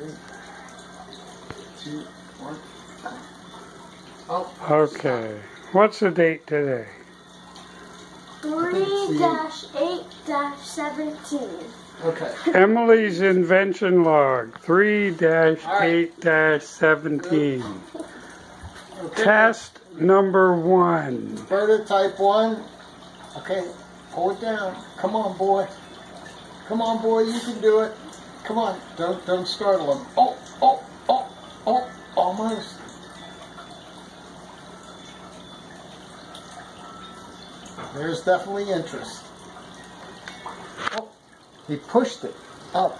3, 2, 1. Oh. Okay. What's the date today? 3-8-17. Okay. Emily's invention log 3-8-17. Okay. Test number 1. Prototype 1. Okay, pull it down. Come on, boy. Come on, boy, you can do it. Come on, don't startle him. Oh, almost. There's definitely interest. Oh, he pushed it up.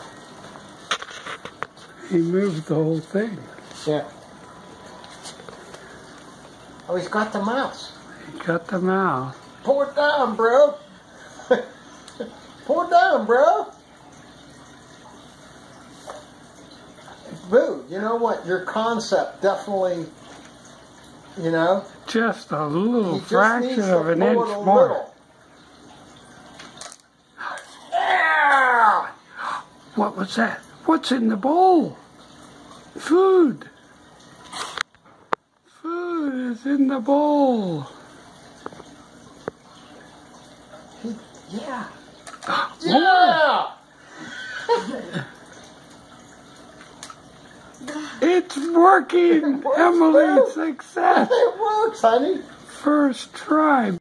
He moved the whole thing. Yeah. Oh, he's got the mouse. He got the mouse. Pull it down, bro. Pull it down, bro. Boo, you know what? Your concept definitely, you know. Just a little He fraction just needs of to an pull inch it a more. little. Yeah! What was that? What's in the bowl? Food. Food is in the bowl. Yeah. Yeah! It's working! It works, Emily, bro. success! It works, honey. First try.